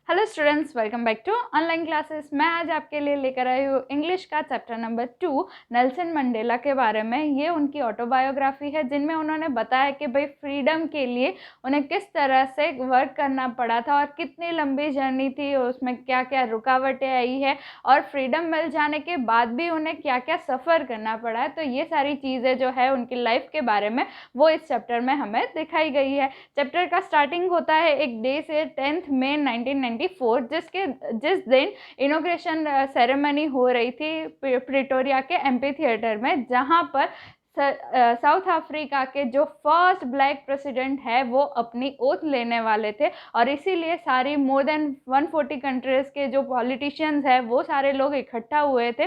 Hello students, welcome back to online classes. मैं आज आपके लिए लेकर आई हूँ इंग्लिश का चैप्टर नंबर 2 नेल्सन मंडेला के बारे में। ये उनकी ऑटोबायोग्राफी है जिनमें उन्होंने बताया कि भाई फ्रीडम के लिए उन्हें किस तरह से वर्क करना पड़ा था और कितनी लंबी जर्नी थी, उसमें क्या क्या रुकावटें आई है और फ्रीडम मिल जाने के बाद भी उन्हें क्या क्या सफ़र करना पड़ा है। तो ये सारी चीज़ें जो है उनकी लाइफ के बारे में वो इस चैप्टर में हमें दिखाई गई है। चैप्टर का स्टार्टिंग होता है एक डे से 10 मई 1994, जिस दिन इनॉग्रेशन सेरेमनी हो रही थी प्रिटोरिया के एम्पी थिएटर में, जहां पर साउथ अफ्रीका के जो फर्स्ट ब्लैक प्रेसिडेंट है वो अपनी ओथ लेने वाले थे और इसीलिए सारी मोर देन 140 कंट्रीज़ के जो पॉलिटिशियंस हैं वो सारे लोग इकट्ठा हुए थे।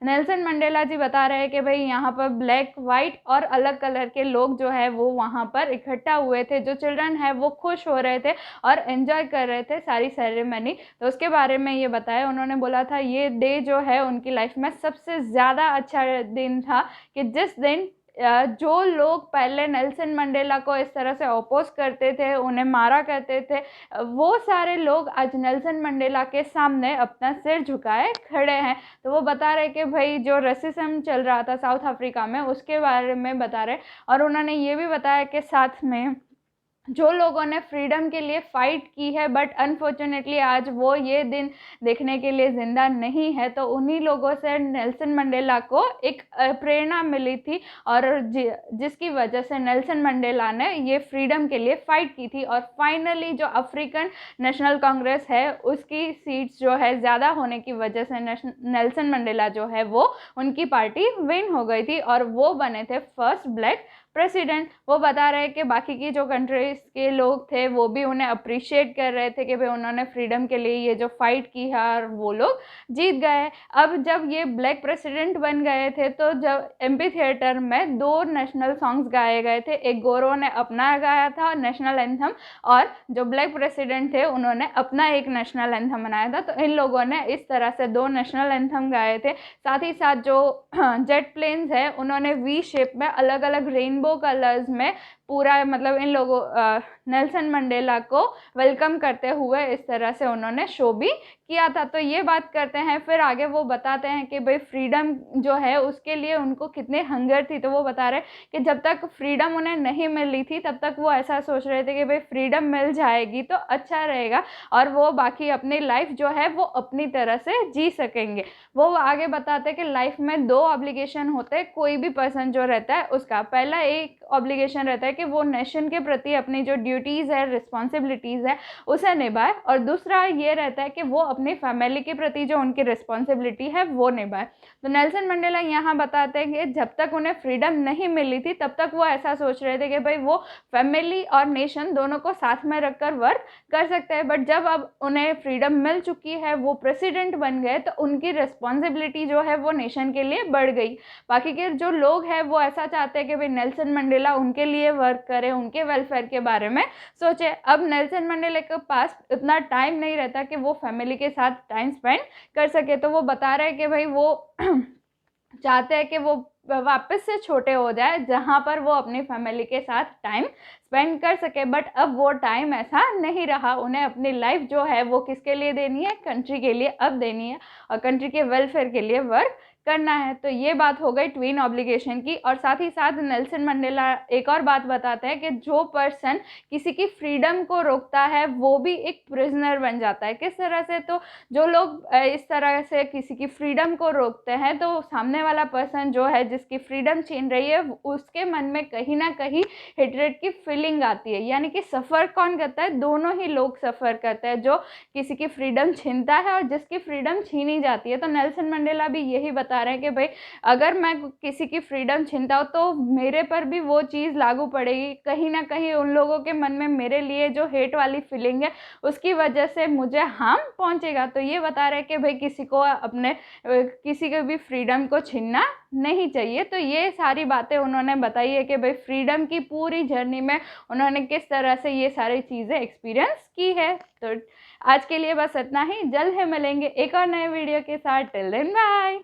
नेल्सन मंडेला जी बता रहे हैं कि भाई यहाँ पर ब्लैक, वाइट और अलग कलर के लोग जो है वो वहाँ पर इकट्ठा हुए थे। जो चिल्ड्रन है वो खुश हो रहे थे और एंजॉय कर रहे थे सारी सेरेमनी। तो उसके बारे में ये बताया, उन्होंने बोला था ये डे जो है उनकी लाइफ में सबसे ज़्यादा अच्छा दिन था कि जिस दिन जो लोग पहले नेल्सन मंडेला को इस तरह से अपोज करते थे, उन्हें मारा करते थे, वो सारे लोग आज नेल्सन मंडेला के सामने अपना सिर झुकाए खड़े हैं। तो वो बता रहे कि भाई जो रेसिज्म चल रहा था साउथ अफ्रीका में उसके बारे में बता रहे। और उन्होंने ये भी बताया कि साथ में जो लोगों ने फ्रीडम के लिए फ़ाइट की है बट अनफॉर्चुनेटली आज वो ये दिन देखने के लिए ज़िंदा नहीं है, तो उन्हीं लोगों से नेल्सन मंडेला को एक प्रेरणा मिली थी और जिसकी वजह से नेल्सन मंडेला ने ये फ्रीडम के लिए फ़ाइट की थी। और फाइनली जो अफ्रीकन नेशनल कांग्रेस है उसकी सीट्स जो है ज़्यादा होने की वजह से नेल्सन मंडेला जो है वो उनकी पार्टी विन हो गई थी और वो बने थे फर्स्ट ब्लैक प्रेसिडेंट। वो बता रहे हैं कि बाकी की जो कंट्रीज़ के लोग थे वो भी उन्हें अप्रिशिएट कर रहे थे कि भाई उन्होंने फ्रीडम के लिए ये जो फाइट की है और वो लोग जीत गए। अब जब ये ब्लैक प्रेसिडेंट बन गए थे तो जब एम्पी थिएटर में 2 नेशनल सॉन्ग्स गाए गए थे। एक गोरो ने अपना गाया था नेशनल एंथम और जो ब्लैक प्रेसिडेंट थे उन्होंने अपना एक नेशनल एंथम बनाया था। तो इन लोगों ने इस तरह से 2 नेशनल एंथम गाए थे। साथ ही साथ जो जेट प्लेन्स है उन्होंने वी शेप में अलग अलग रेनबो कलर्स में पूरा मतलब इन लोगों नेल्सन मंडेला को वेलकम करते हुए इस तरह से उन्होंने शो भी किया था। तो ये बात करते हैं, फिर आगे वो बताते हैं कि भाई फ्रीडम जो है उसके लिए उनको कितने हंगर थी। तो वो बता रहे कि जब तक फ्रीडम उन्हें नहीं मिली थी तब तक वो ऐसा सोच रहे थे कि भाई फ्रीडम मिल जाएगी तो अच्छा रहेगा और वो बाकी अपनी लाइफ जो है वो अपनी तरह से जी सकेंगे। वो आगे बताते हैं कि लाइफ में 2 ऑब्लिगेशन होते हैं कोई भी पर्सन जो रहता है उसका। पहला एक ऑब्लिगेशन रहता है कि वो नेशन के प्रति अपनी जो ड्यूटीज़ है, रिस्पॉन्सिबिलिटीज़ है उसे निभाए, और दूसरा ये रहता है कि वो अपनी फैमिली के प्रति जो उनकी रिस्पॉन्सिबिलिटी है वो निभाए। तो नेल्सन मंडेला यहाँ बताते हैं कि जब तक उन्हें फ्रीडम नहीं मिली थी तब तक वो ऐसा सोच रहे थे कि भाई वो फैमिली और नेशन दोनों को साथ में रखकर वर्क कर सकते हैं। बट जब अब उन्हें फ्रीडम मिल चुकी है, वो प्रेसिडेंट बन गए, तो उनकी रिस्पॉन्सिबिलिटी जो है वो नेशन के लिए बढ़ गई। बाकी के जो लोग हैं वो ऐसा चाहते हैं कि भाई नेल्सन मंडेला उनके लिए वर्क करे, उनके वेलफेयर के बारे में सोचे। अब नेल्सन मंडेला के पास इतना टाइम नहीं रहता कि वो फैमिली के साथ टाइम स्पेंड कर सके। तो वो बता रहे हैं कि भाई वो चाहते हैं कि वो वापस से छोटे हो जाए जहाँ पर वो अपनी फैमिली के साथ टाइम स्पेंड कर सके। बट अब वो टाइम ऐसा नहीं रहा। उन्हें अपनी लाइफ जो है वो किसके लिए देनी है? कंट्री के लिए अब देनी है और कंट्री के वेलफेयर के लिए वर्क करना है। तो ये बात हो गई ट्विन ऑब्लिगेशन की। और साथ ही साथ नेल्सन मंडेला एक और बात बताते हैं कि जो पर्सन किसी की फ्रीडम को रोकता है वो भी एक प्रिजनर बन जाता है। किस तरह से? तो जो लोग इस तरह से किसी की फ्रीडम को रोकते हैं तो सामने वाला पर्सन जो है जिसकी फ्रीडम छीन रही है उसके मन में कहीं ना कहीं हेट्रेड की फीलिंग आती है। यानी कि सफ़र कौन करता है? दोनों ही लोग सफ़र करते हैं, जो किसी की फ्रीडम छीनता है और जिसकी फ्रीडम छीनी जाती है। तो नेल्सन मंडेला भी यही बता रहे हैं कि भाई अगर मैं किसी की फ्रीडम छीनता हूँ तो मेरे पर भी वो चीज़ लागू पड़ेगी। कहीं ना कहीं उन लोगों के मन में मेरे लिए जो हेट वाली फीलिंग है उसकी वजह से मुझे हार्म पहुँचेगा। तो ये बता रहे हैं कि भाई किसी को अपने किसी के भी फ्रीडम को छीनना नहीं चाहिए। तो ये सारी बातें उन्होंने बताई है कि भाई फ्रीडम की पूरी जर्नी में उन्होंने किस तरह से ये सारी चीज़ें एक्सपीरियंस की है। तो आज के लिए बस इतना ही। जल्द ही मिलेंगे एक और नए वीडियो के साथ। Till then bye.